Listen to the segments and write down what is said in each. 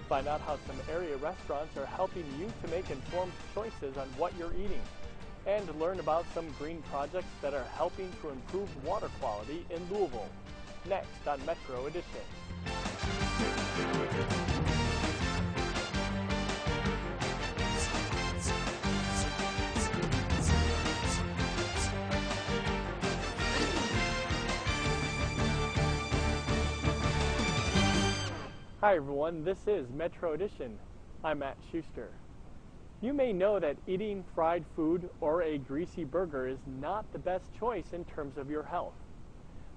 Find out how some area restaurants are helping you to make informed choices on what you're eating. And learn about some green projects that are helping to improve water quality in Louisville. Next on Metro Edition. Hi everyone, this is Metro Edition. I'm Matt Schuster. You may know that eating fried food or a greasy burger is not the best choice in terms of your health.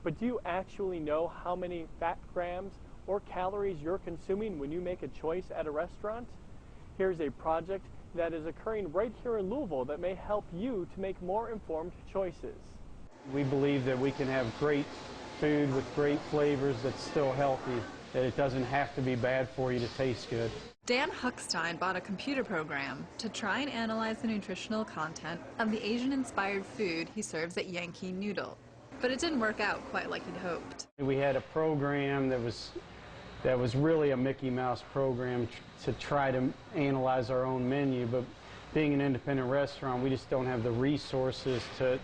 But do you actually know how many fat grams or calories you're consuming when you make a choice at a restaurant? Here's a project that is occurring right here in Louisville that may help you to make more informed choices. We believe that we can have great food with great flavors that's still healthy, that it doesn't have to be bad for you to taste good. Dan Huckstein bought a computer program to try and analyze the nutritional content of the Asian-inspired food he serves at Yankee Noodle. But it didn't work out quite like he'd hoped. We had a program that was really a Mickey Mouse program to try to analyze our own menu, but being an independent restaurant, we just don't have the resources to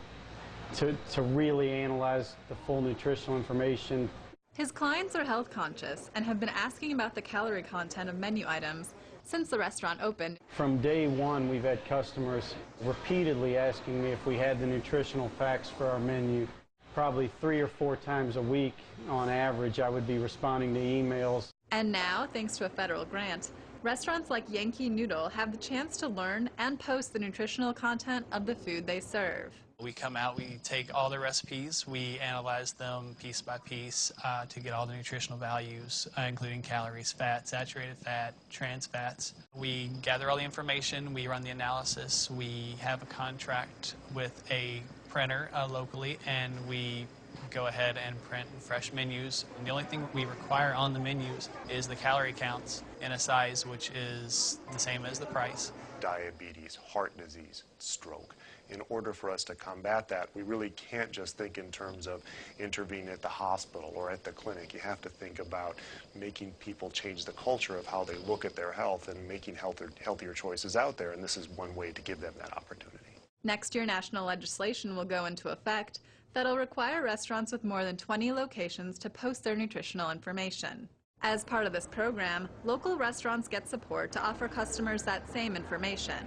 really analyze the full nutritional information. His clients are health conscious and have been asking about the calorie content of menu items since the restaurant opened. From day one, we've had customers repeatedly asking me if we had the nutritional facts for our menu. Probably 3 or 4 times a week on average, I would be responding to emails. And now, thanks to a federal grant, restaurants like Yankee Noodle have the chance to learn and post the nutritional content of the food they serve. We come out, we take all the recipes, we analyze them piece by piece to get all the nutritional values, including calories, fat, saturated fat, trans fats. We gather all the information, we run the analysis, we have a contract with a printer locally, and we go ahead and print fresh menus. And the only thing we require on the menus is the calorie counts in a size which is the same as the price. Diabetes, heart disease, stroke. In order for us to combat that, we really can't just think in terms of intervening at the hospital or at the clinic. You have to think about making people change the culture of how they look at their health and making healthier choices out there, and this is one way to give them that opportunity. Next year, national legislation will go into effect that'll require restaurants with more than 20 locations to post their nutritional information. As part of this program, local restaurants get support to offer customers that same information,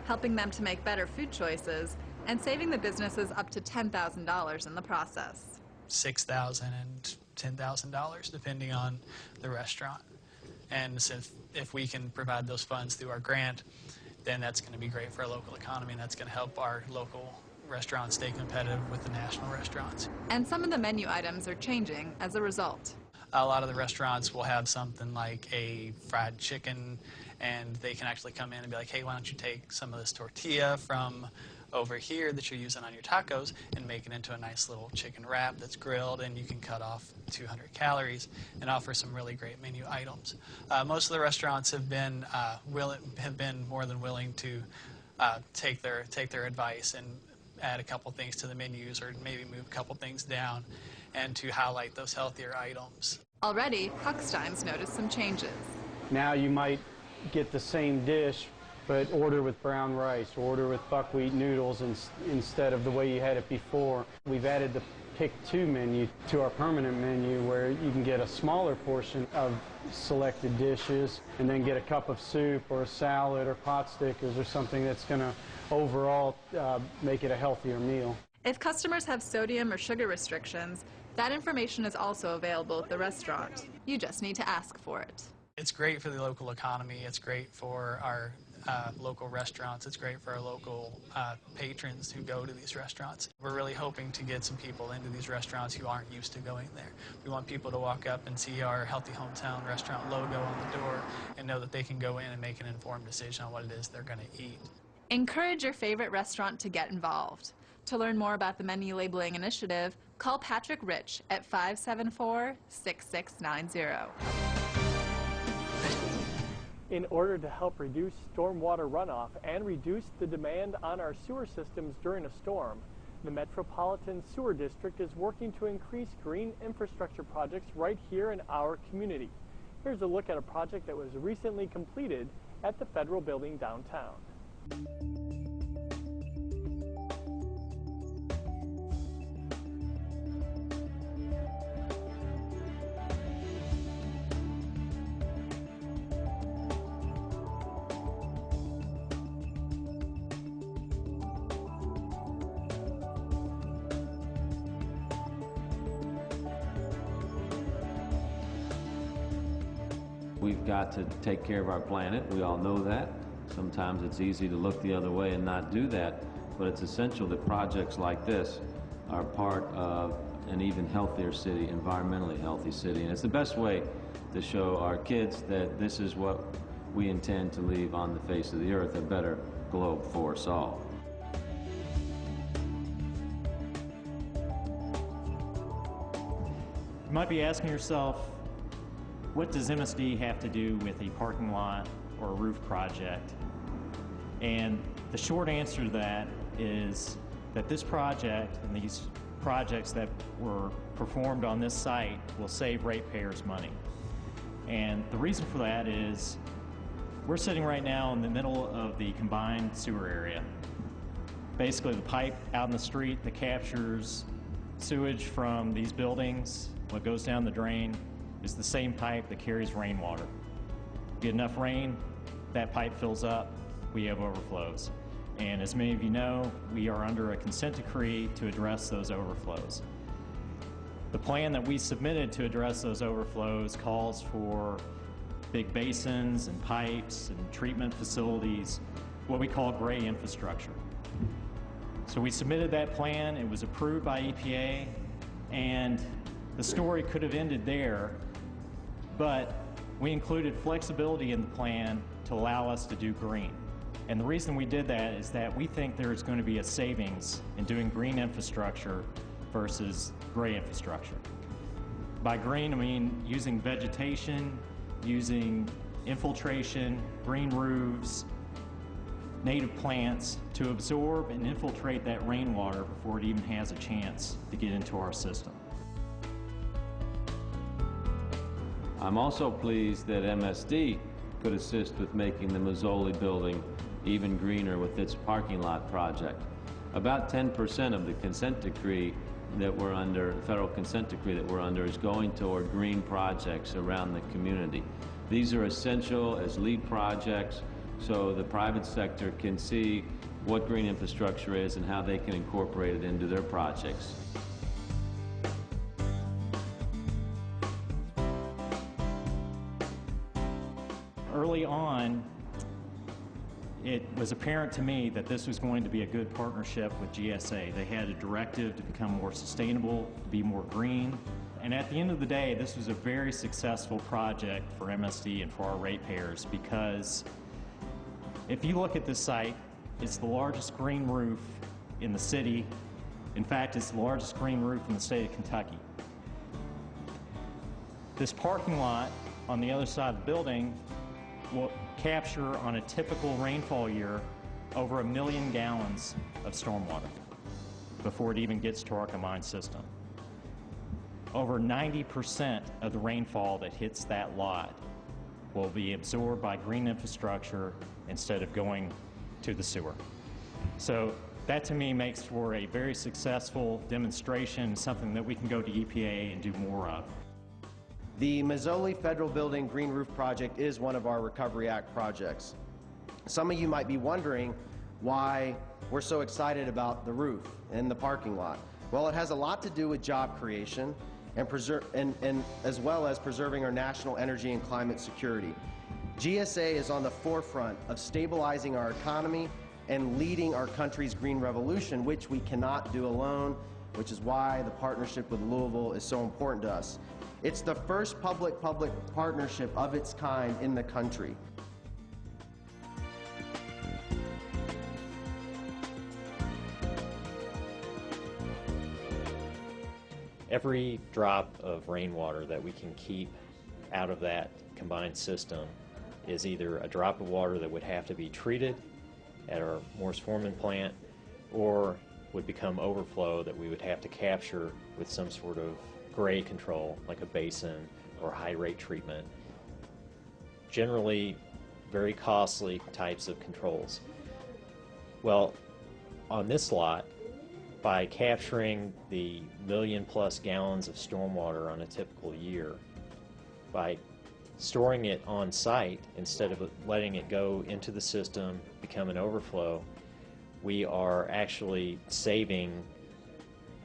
helping them to make better food choices and saving the businesses up to $10,000 in the process. $6,000 and $10,000 depending on the restaurant. And so if we can provide those funds through our grant, then that's going to be great for our local economy, and that's going to help our local restaurants stay competitive with the national restaurants. And some of the menu items are changing as a result. A lot of the restaurants will have something like a fried chicken, and they can actually come in and be like, hey, why don't you take some of this tortilla from over here that you're using on your tacos and make it into a nice little chicken wrap that's grilled, and you can cut off 200 calories and offer some really great menu items. Most of the restaurants have been more than willing to take their advice and add a couple things to the menus, or maybe move a couple things down, and to highlight those healthier items. Already, Huckstein's noticed some changes. Now you might get the same dish, but order with brown rice, order with buckwheat noodles instead of the way you had it before. We've added the Pick 2 menu to our permanent menu, where you can get a smaller portion of selected dishes and then get a cup of soup or a salad or pot stickers or something that's going to overall make it a healthier meal. If customers have sodium or sugar restrictions, that information is also available at the restaurant. You just need to ask for it. It's great for the local economy. It's great for our local restaurants. It's great for our local patrons who go to these restaurants. We're really hoping to get some people into these restaurants who aren't used to going there. We want people to walk up and see our Healthy Hometown restaurant logo on the door and know that they can go in and make an informed decision on what it is they're going to eat. Encourage your favorite restaurant to get involved. To learn more about the menu labeling initiative, call Patrick Rich at 574-6690. In order to help reduce stormwater runoff and reduce the demand on our sewer systems during a storm, the Metropolitan Sewer District is working to increase green infrastructure projects right here in our community. Here's a look at a project that was recently completed at the Federal Building downtown. We've got to take care of our planet. We all know that. Sometimes it's easy to look the other way and not do that, but it's essential that projects like this are part of an even healthier city, environmentally healthy city. And it's the best way to show our kids that this is what we intend to leave on the face of the earth, a better globe for us all. You might be asking yourself, what does MSD have to do with a parking lot or a roof project? And the short answer to that is that this project and these projects that were performed on this site will save ratepayers money. And the reason for that is we're sitting right now in the middle of the combined sewer area. Basically the pipe out in the street that captures sewage from these buildings, what goes down the drain, is the same pipe that carries rainwater. Get enough rain, that pipe fills up, we have overflows. And as many of you know, we are under a consent decree to address those overflows. The plan that we submitted to address those overflows calls for big basins and pipes and treatment facilities, what we call gray infrastructure. So we submitted that plan, it was approved by EPA, and the story could have ended there, but we included flexibility in the plan to allow us to do green. And the reason we did that is that we think there is going to be a savings in doing green infrastructure versus gray infrastructure. By green, I mean using vegetation, using infiltration, green roofs, native plants to absorb and infiltrate that rainwater before it even has a chance to get into our system. I'm also pleased that MSD could assist with making the Mazzoli Building even greener with its parking lot project. About 10% of the consent decree that we're under, the federal consent decree that we're under, is going toward green projects around the community. These are essential as lead projects so the private sector can see what green infrastructure is and how they can incorporate it into their projects. Early on, it was apparent to me that this was going to be a good partnership with GSA. They had a directive to become more sustainable, to be more green. And at the end of the day, this was a very successful project for MSD and for our ratepayers because if you look at this site, it's the largest green roof in the city. In fact, it's the largest green roof in the state of Kentucky. This parking lot on the other side of the building will capture on a typical rainfall year over 1 million gallons of stormwater before it even gets to our combined system. Over 90% of the rainfall that hits that lot will be absorbed by green infrastructure instead of going to the sewer. So that to me makes for a very successful demonstration, something that we can go to EPA and do more of. The Mazzoli Federal Building Green Roof Project is one of our Recovery Act projects. Some of you might be wondering why we're so excited about the roof and the parking lot. Well, it has a lot to do with job creation and as well as preserving our national energy and climate security. GSA is on the forefront of stabilizing our economy and leading our country's green revolution, which we cannot do alone, which is why the partnership with Louisville is so important to us. It's the first public-public partnership of its kind in the country. Every drop of rainwater that we can keep out of that combined system is either a drop of water that would have to be treated at our Morris Foreman plant or would become overflow that we would have to capture with some sort of gray control, like a basin or high rate treatment. generally very costly types of controls. Well, on this lot, by capturing the 1 million+ gallons of stormwater on a typical year, by storing it on site instead of letting it go into the system, become an overflow, we are actually saving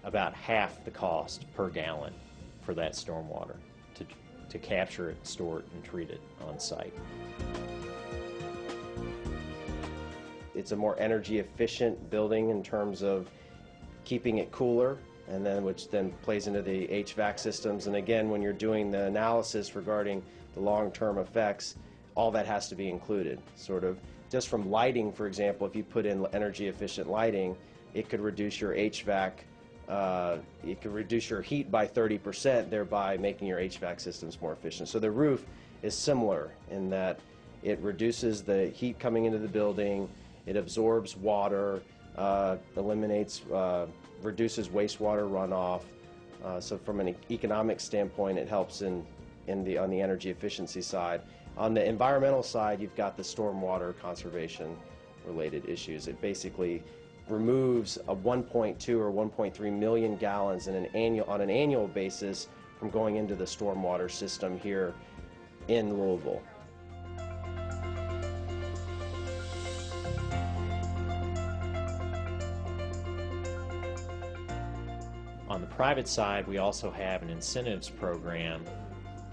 about half the cost per gallon for that stormwater to capture it, store it, and treat it on site. It's a more energy efficient building in terms of keeping it cooler, and then which then plays into the HVAC systems. And again, when you're doing the analysis regarding the long-term effects, all that has to be included. Sort of just from lighting, for example, if you put in energy efficient lighting, it could reduce your HVAC, it could reduce your heat by 30%, thereby making your HVAC systems more efficient. So the roof is similar in that it reduces the heat coming into the building, it absorbs water, eliminates, reduces wastewater runoff. So from an economic standpoint, it helps on the energy efficiency side. On the environmental side, you've got the stormwater conservation related issues. It basically removes a 1.2 or 1.3 million gallons on an annual basis from going into the stormwater system here in Louisville. On the private side, we also have an incentives program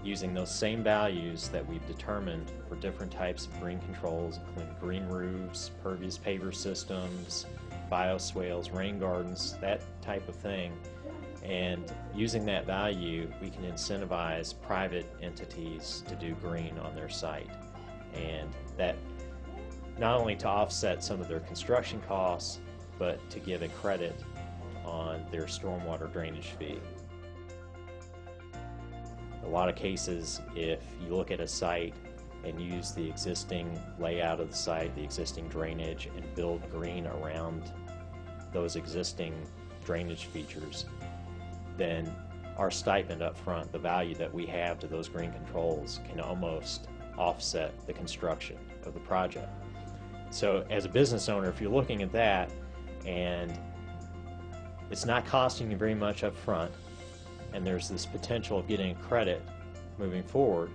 using those same values that we've determined for different types of green controls, including green roofs, pervious paver systems, bioswales, rain gardens, that type of thing. And using that value, we can incentivize private entities to do green on their site. And that not only to offset some of their construction costs, but to give a credit on their stormwater drainage fee. In a lot of cases, if you look at a site and use the existing layout of the site, the existing drainage, and build green around those existing drainage features, then our stipend up front, the value that we have to those green controls, can almost offset the construction of the project. So as a business owner, if you're looking at that and it's not costing you very much up front, and there's this potential of getting a credit moving forward,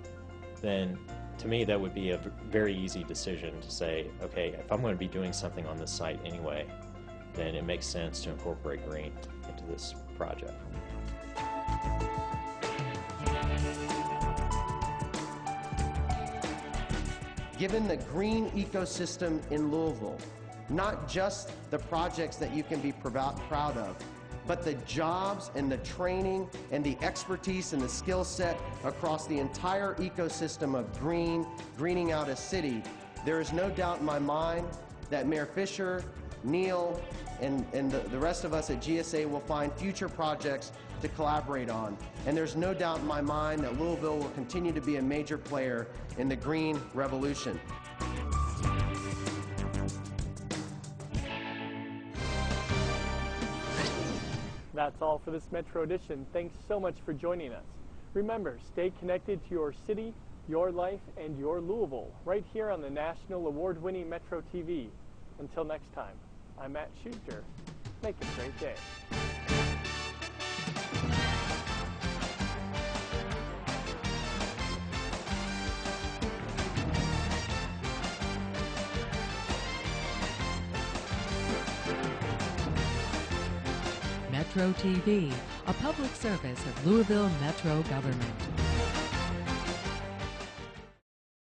then to me that would be a very easy decision to say, okay, if I'm going to be doing something on this site anyway, then it makes sense to incorporate green into this project. Given the green ecosystem in Louisville, not just the projects that you can be proud of, but the jobs and the training and the expertise and the skill set across the entire ecosystem of greening out a city, there is no doubt in my mind that Mayor Fisher, Neil, and the rest of us at GSA will find future projects to collaborate on. And there's no doubt in my mind that Louisville will continue to be a major player in the green revolution. That's all for this Metro Edition. Thanks so much for joining us. Remember, stay connected to your city, your life, and your Louisville right here on the national award-winning Metro TV. Until next time, I'm Matt Schuster. Make it a great day. Metro TV, a public service of Louisville Metro government.